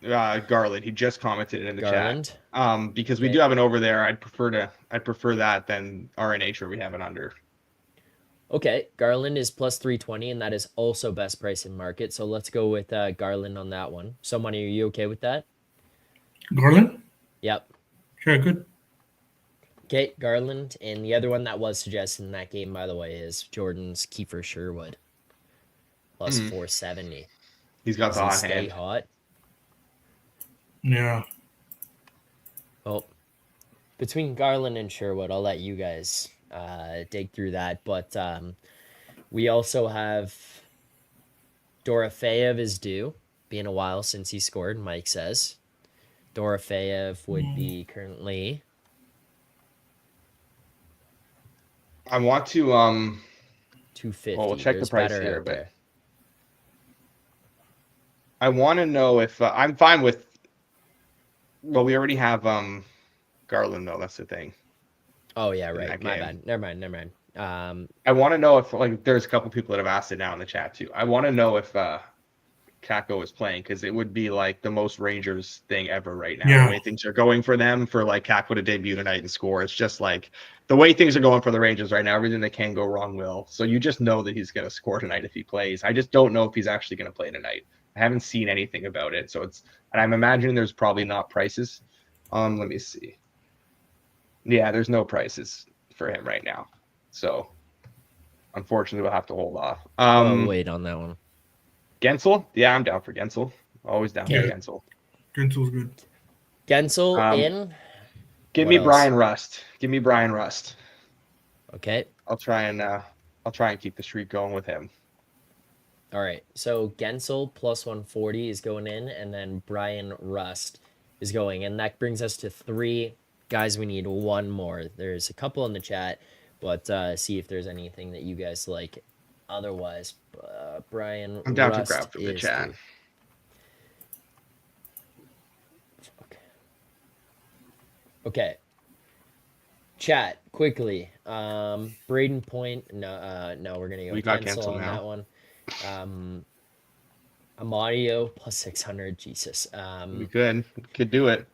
Garland. He just commented in the Garland. chat. Because we Okay. do have an over there. I'd prefer that than RNH where we have an under. Okay, Garland is plus 320, and that is also best price in market. So let's go with Garland on that one. So, Money, are you okay with that? Garland? Yep. Yeah, good. Okay, Garland. And the other one that was suggested in that game, by the way, is Jordan's Kiefer Sherwood. Plus 470. He's got Does the he hot stay hand. hot? Yeah. Well, between Garland and Sherwood, I'll let you guys dig through that. But we also have Dorofeyev is due. Been a while since he scored, Mike says. Dorofeyev would be currently... I want to 250. well, we'll check There's the price better here, out but there. I want to know if I'm fine with. Well, we already have Garland though. That's the thing. Oh yeah, in right. that My game. bad. Never mind. I want to know if there's a couple people that have asked it now in the chat too. I want to know if Kako is playing because it would be like the most Rangers thing ever right now. Yeah. The way things are going for them, for like Kako to debut tonight and score, it's just like the way things are going for the Rangers right now. Everything that can go wrong will. So you just know that he's going to score tonight if he plays. I just don't know if he's actually going to play tonight. I haven't seen anything about it, so it's and I'm imagining there's probably not prices. Let me see. Yeah, there's no prices for him right now, so unfortunately we'll have to hold off. wait on that one. Gensel? Yeah, I'm down for Gensel. Always down for Yeah. Gensel. Gensel's good. Gensel in. Give What me else? Brian Rust. Give me Brian Rust. Okay. I'll try and keep the streak going with him. All right. So Gensel plus 140 is going in, and then Brian Rust is going, and that brings us to 3 guys. We need one more. There's a couple in the chat, but see if there's anything that you guys like. Otherwise, Brian I'm down Rust to grab from the is chat. 3. Fuck. Okay. Chat quickly. Braden Point. No, we're gonna go We with got Gensel Gensel on now. that one. Amadio plus 600. Jesus. We could do it.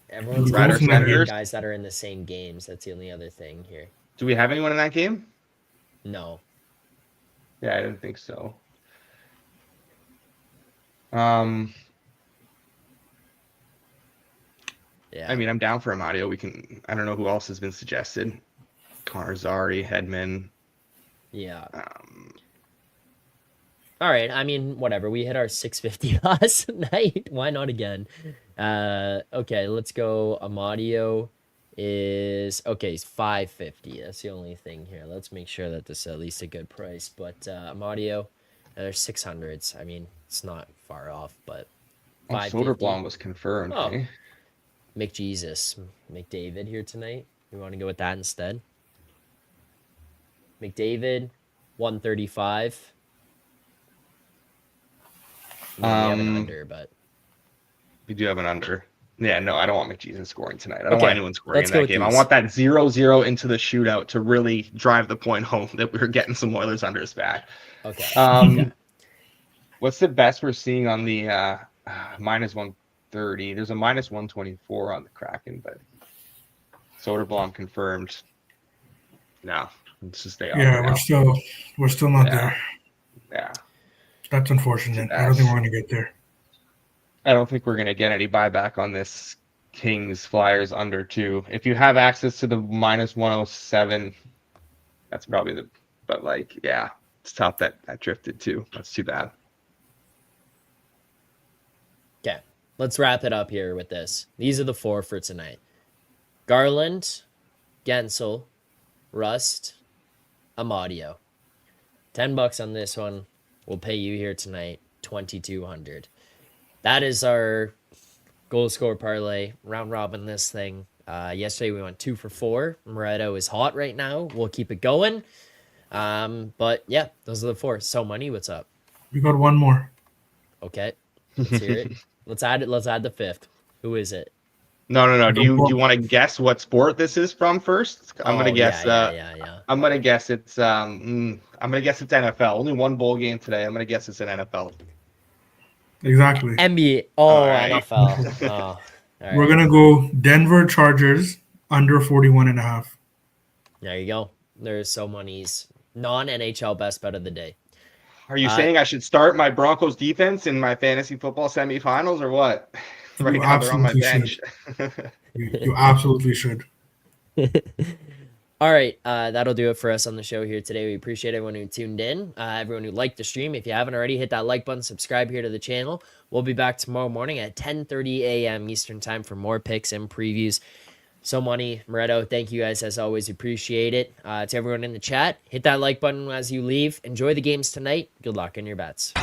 Everyone's Riders, looking at Senators. guys that are in the same games. That's the only other thing here. Do we have anyone in that game? No. Yeah, I didn't think so. Yeah. I mean, I'm down for Amadio. I don't know who else has been suggested. Connor Zari, Hedman. Yeah. All right. I mean, whatever. We hit our 650 last night. Why not again? Okay, let's go. Amadio is okay. He's 550. That's the only thing here. Let's make sure that this is at least a good price. But Amadio, There's 600s. I mean, it's not far off, but Oh, 550. Soderblom was confirmed. Oh. Eh? McJesus, McDavid here tonight. You want to go with that instead? McDavid, 135. I mean, we have an under, but We do have an under. Yeah, no, I don't want McJesus scoring tonight. I don't Okay, want anyone scoring let's in go that with game. I these. want that 0-0 into the shootout to really drive the point home that we're getting some Oilers unders back. okay. Um, What's the best we're seeing on the minus 130? There's a minus 124 on the Kraken, but Soderblom confirmed. No, let's just stay on. Yeah, now. we're still not Yeah. there. Yeah. That's unfortunate. I don't think we're going to get there. I don't think we're going to get any buyback on this Kings Flyers under 2. If you have access to the minus 107, that's probably the. But like, yeah, it's tough that drifted too. That's too bad. Okay, let's wrap it up here with this. These are the 4 for tonight. Garland, Gensel, Rust, Amadio. $10 on this one. We'll pay you here tonight, 2,200. That is our goal score parlay, round robin this thing. Yesterday we went 2 for 4. Moretto is hot right now. We'll keep it going. But yeah, those are the 4. So Money, what's up? We got one more. Okay, let's hear it. Let's add it. Let's add the 5th. Who is it? No. Do you want to guess what sport this is from first? I'm gonna guess. Yeah. I'm gonna guess it's. I'm gonna guess it's NFL. Only one bowl game today. I'm gonna guess it's an NFL. Exactly. NBA. Oh, All right. NFL. Oh, all right. We're going to go Denver Chargers under 41.5. There you go. There's So Money's non-NHL best bet of the day. Are you saying I should start my Broncos defense in my fantasy football semifinals or what? You Right now they're on my absolutely bench. You absolutely should. All right, that'll do it for us on the show here today. We appreciate everyone who tuned in, everyone who liked the stream. If you haven't already, hit that like button, subscribe here to the channel. We'll be back tomorrow morning at 10:30 a.m. Eastern time for more picks and previews. So Money, Moretto, thank you guys as always. Appreciate it. To everyone in the chat, hit that like button as you leave. Enjoy the games tonight. Good luck in your bets.